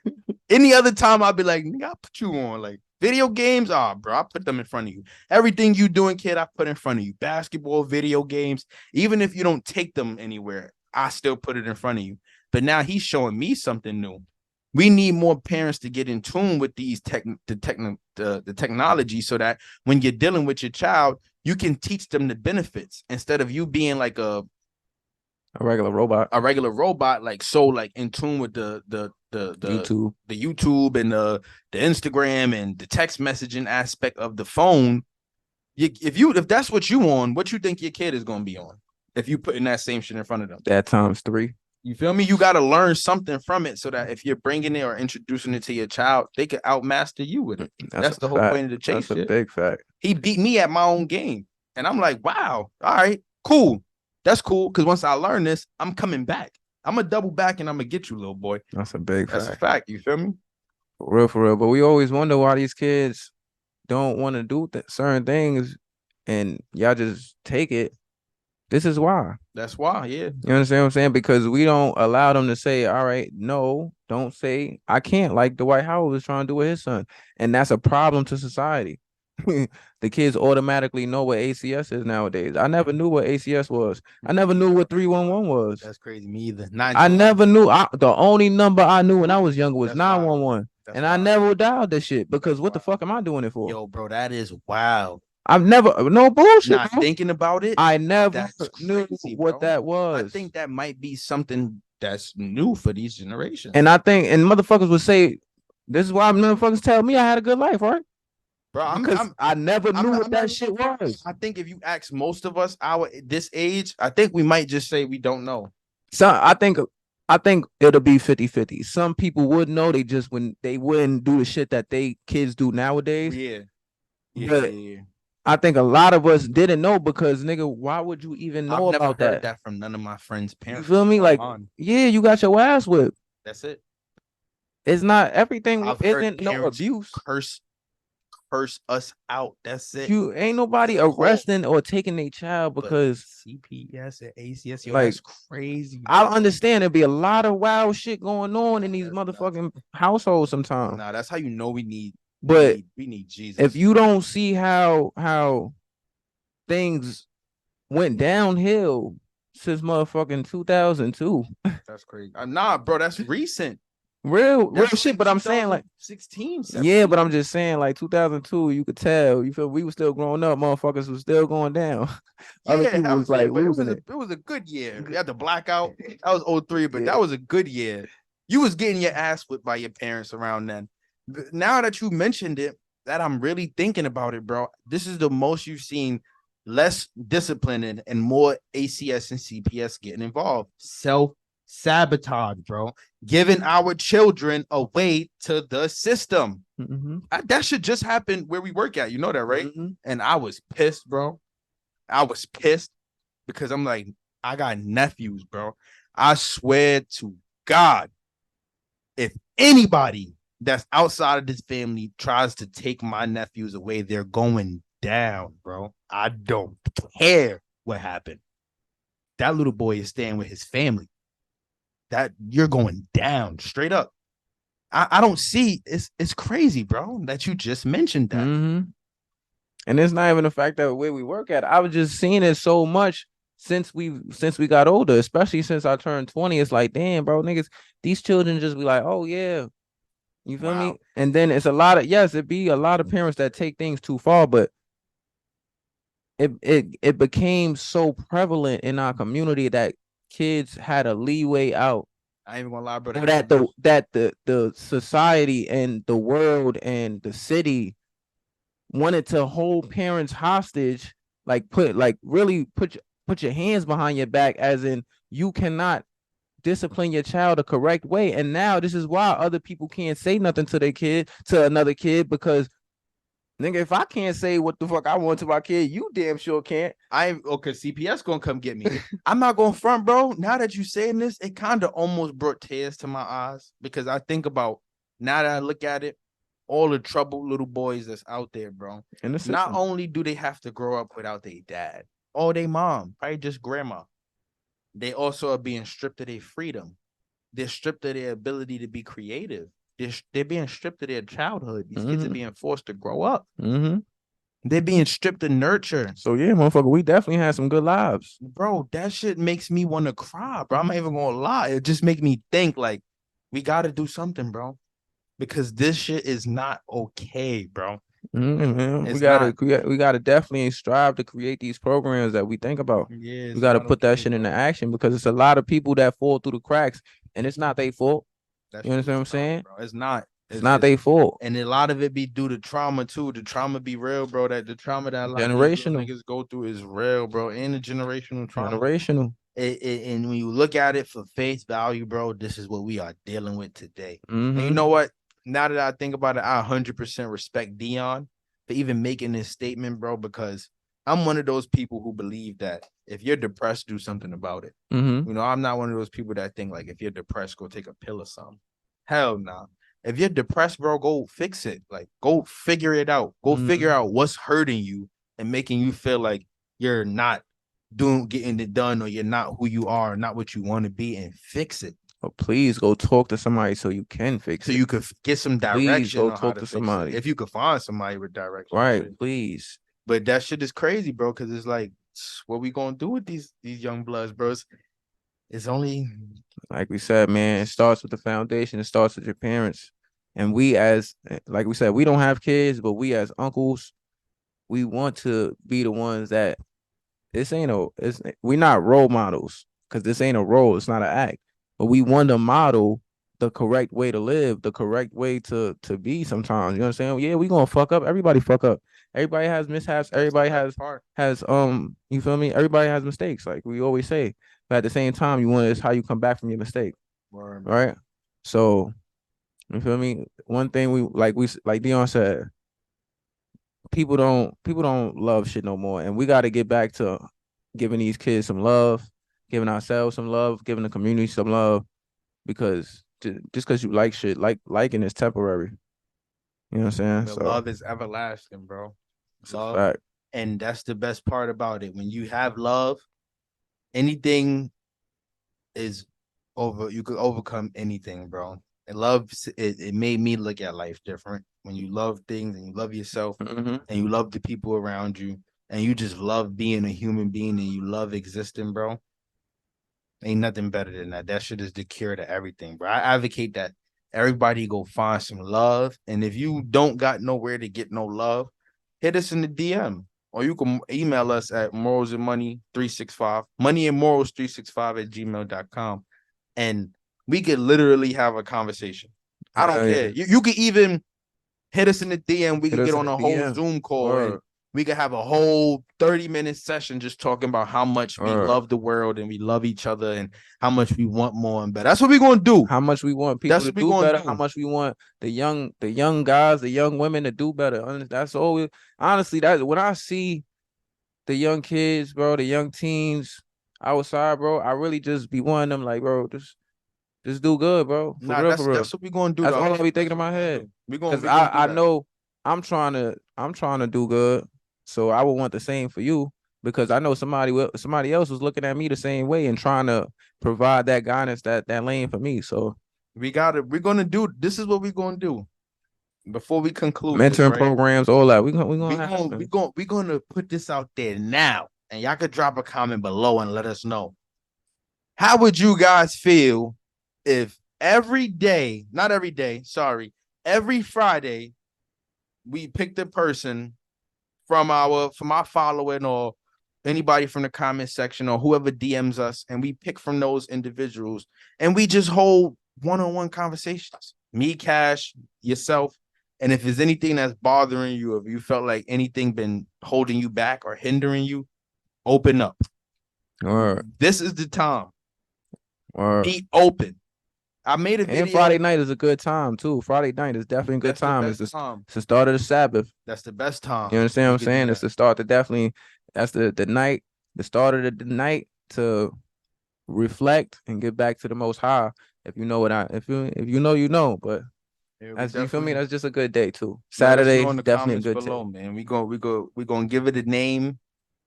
Any other time I'd be like, nigga, I put you on like video games. Bro, I put them in front of you. Everything you doing, kid, I put in front of you. Basketball, video games, even if you don't take them anywhere, I still put it in front of you. But now he's showing me something new. We need more parents to get in tune with these the technology so that when you're dealing with your child, you can teach them the benefits instead of you being like a regular robot, like so like in tune with the YouTube and the Instagram and the text messaging aspect of the phone. If that's what you on, what you think your kid is gonna be on if you putting that same shit in front of them? That times 3. You feel me? You got to learn something from it so that if you're bringing it or introducing it to your child, they can outmaster you with it. That's the whole point of the Chase. That's a big fact. He beat me at my own game. And I'm like, wow, all right, cool. That's cool. Because once I learn this, I'm coming back. I'm going to double back and I'm going to get you, little boy. That's a big fact. That's a fact. You feel me? For real. But we always wonder why these kids don't want to do certain things and y'all just take it. This is why. That's why, yeah. You understand what I'm saying? Because we don't allow them to say, all right, no, don't say I can't, like Dwight Howard was trying to do with his son. And that's a problem to society. The kids automatically know what ACS is nowadays. I never knew what ACS was. I never knew what 311 was. That's crazy. Me either. I never knew. The only number I knew when I was younger was That's 911. And I never dialed that shit because what the fuck am I doing it for? Yo, bro, that is wild. I've never, no bullshit. Not bro. thinking about it. I never That's knew crazy, what bro. that was. I think that might be something that's new for these generations. And I think, and motherfuckers would say, this is why motherfuckers tell me I had a good life, right? Bro, Because I never knew what that shit was. I think if you ask most of us this age, I think we might just say we don't know. So I think it'll be 50-50. Some people would know, they wouldn't do the shit that they kids do nowadays. Yeah. But I think a lot of us didn't know because nigga, why would you even know I've never about heard that from none of my friends' You parents. feel me? Like, Mine. yeah, you got your ass whipped. That's it. It's not everything. I've heard Isn't no parents abuse. curse us out. That's it. You ain't nobody It's a whole- arresting or taking their child But because CPS and ACS, yo, like, that's crazy. I understand there'd be a lot of wild shit going on in these That's motherfucking households sometimes. Nah, that's how you know we need. But we need Jesus. if you don't see how things went downhill since motherfucking 2002, that's crazy. Nah, bro, that's recent. real That's shit. But I'm saying like 16. yeah, but I'm just saying like 2002, you could tell. You feel we were still growing up, motherfuckers was still going down. Other people I'm was like saying, but losing it. it was a good year. We had the blackout. That was 03, but Yeah. that was a good year. You was getting your ass whipped by your parents around then. Now that you mentioned it, that I'm really thinking about it, bro. This is the most you've seen less discipline and more ACS and CPS getting involved. Self-sabotage, bro. Giving our children away to the system. Mm-hmm. That should just happen where we work at. You know that, right? Mm-hmm. And I was pissed, bro. I was pissed because I'm like, I got nephews, bro. I swear to God, if anybody that's outside of this family tries to take my nephews away, they're going down, bro. I don't care what happened. That little boy is staying with his family. That you're going down straight up. I don't see it's crazy, bro, that you just mentioned that. Mm-hmm. And it's not even the fact that where we work at. I was just seeing it so much since we got older, especially since I turned 20. It's like, damn, bro, niggas, these children just be like, oh yeah. You feel me? And then it's a lot of it be a lot of parents that take things too far, but it became so prevalent in our community that kids had a leeway out. I ain't even gonna lie, bro. That the society and the world and the city wanted to hold parents hostage, like really put your hands behind your back, as in you cannot discipline your child the correct way. And now this is why other people can't say nothing to another kid, because nigga, if I can't say what the fuck I want to my kid, you damn sure can't. CPS gonna come get me. I'm not going front, bro. Now that you saying this, it kind of almost brought tears to my eyes, because I think about, now that I look at it, all the troubled little boys that's out there, bro. And not only do they have to grow up without their dad or their mom, probably just grandma, they also are being stripped of their freedom. They're stripped of their ability to be creative. They're being stripped of their childhood. These kids are being forced to grow up. Mm-hmm. They're being stripped of nurture. So yeah, motherfucker, we definitely had some good lives. Bro, that shit makes me want to cry, bro. I'm not even gonna lie. It just makes me think like, we gotta do something, bro. Because this shit is not okay, bro. Mm-hmm. We gotta definitely strive to create these programs that we think about. Yeah, we gotta put that shit into action, because it's a lot of people that fall through the cracks, and it's not their fault. You understand what I'm saying? Bro. It's not. It's not their fault. And a lot of it be due to trauma too. The trauma be real, bro. That the trauma that a lot generational of niggas go through is real, bro. And the generational trauma. Generational. And when you look at it for face value, bro, this is what we are dealing with today. Mm-hmm. And you know what? Now that I think about it, I 100% respect Dion for even making this statement, bro, because I'm one of those people who believe that if you're depressed, do something about it. Mm-hmm. You know, I'm not one of those people that think like, if you're depressed, go take a pill or something. Hell no. Nah. If you're depressed, bro, go fix it. Like, go figure it out. Go figure out what's hurting you and making you feel like you're not getting it done, or you're not who you are, not what you want to be, and fix it. But please go talk to somebody so you can fix it. So you could get some direction. Please go talk to somebody. If you could find somebody with direction. Right, please. But that shit is crazy, bro, because it's like, what we gonna do with these young bloods, bros? It's only, like we said, man, it starts with the foundation. It starts with your parents. And we, as like we said, we don't have kids, but we as uncles, we want to be the ones that we're not role models, because this ain't a role. It's not an act. But we want to model the correct way to live, the correct way to be sometimes. You know what I'm saying? Yeah, we gonna fuck up. Everybody fuck up. Everybody has mishaps. Everybody has you feel me? Everybody has mistakes, like we always say. But at the same time, it's how you come back from your mistake. Word. Right? So you feel me? One thing like Dion said, people don't love shit no more, and we got to get back to giving these kids some love, giving ourselves some love, giving the community some love, because just because you like shit, liking is temporary. You know what I'm saying? The So love is everlasting, bro. it's a Love, fact. and that's the best part about it. When you have love, anything is over. You could overcome anything, bro. And love, it made me look at life different. When you love things and you love yourself Mm-hmm. and you love the people around you and you just love being a human being and you love existing, bro. Ain't nothing better than that. That shit is the cure to everything, bro. I advocate that everybody go find some love. And if you don't got nowhere to get no love, hit us in the DM. Or you can email us at moralsandmoney365, moneyandmorals365@gmail.com. And we could literally have a conversation. I don't care. You could even hit us in the DM. We could get on a whole Zoom call and we could have a whole 30-minute session just talking about how much we love the world and we love each other and how much we want more and better. That's what we're gonna do. How much we want people to do better. How much we want the young guys, the young women to do better. That's always honestly that when I see the young kids, bro, the young teens outside, bro, I really just be wanting them like, bro, just do good, bro. For real. That's what we're gonna do. That's all I be thinking in my head. Because I know I'm trying to do good. So I would want the same for you, because I know somebody else was looking at me the same way and trying to provide that guidance, that lane for me. So we're gonna do this is what we're gonna do before we conclude. Mentoring programs, all that. We're gonna put this out there now. And y'all could drop a comment below and let us know. How would you guys feel if every Friday we picked a person from our following or anybody from the comment section or whoever DMs us, and we pick from those individuals and we just hold one-on-one conversations, me, Cash, yourself. And if there's anything that's bothering you, if you felt like anything been holding you back or hindering you, open up. This is the time. Be open. I made a video. And Friday night is a good time too. Friday night is definitely a good time. It's the start of the Sabbath. That's the best time. You understand what I'm saying? It's the start to that's the night, the start of the night to reflect and get back to the Most High. If you know what if you know, you know. But as you feel me, that's just a good day too. Saturday, definitely a good below, day. Man, we gonna give it a name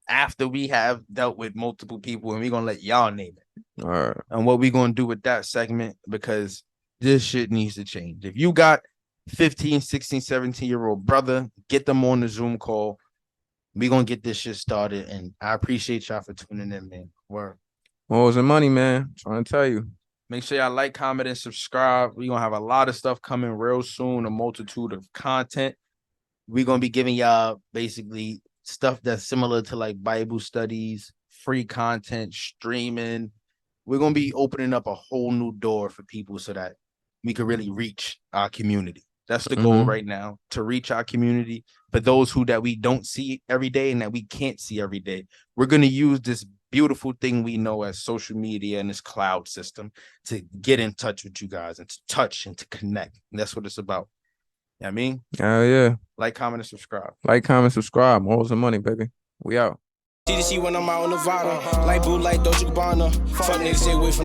after we have dealt with multiple people, and we're gonna let y'all name it. All right. And what we're gonna do with that segment, because this shit needs to change. If you got 15, 16, 17-year-old brother, get them on the Zoom call. We're gonna get this shit started. And I appreciate y'all for tuning in, man. Word. Morals and money, man. Trying to tell you. Make sure y'all like, comment, and subscribe. We're gonna have a lot of stuff coming real soon, a multitude of content. We're gonna be giving y'all basically stuff that's similar to like Bible studies, free content, streaming. We're going to be opening up a whole new door for people so that we can really reach our community. That's the goal right now, to reach our community. For those that we don't see every day and that we can't see every day, we're going to use this beautiful thing we know as social media and this cloud system to get in touch with you guys and to touch and to connect. And that's what it's about. You know what I mean? Yeah. Like, comment, and subscribe. Like, comment, subscribe. Morals and money, baby. We out. CDC when I'm out in Nevada. Like Boo, like Dolce Gabbana. Fuck niggas, stay away from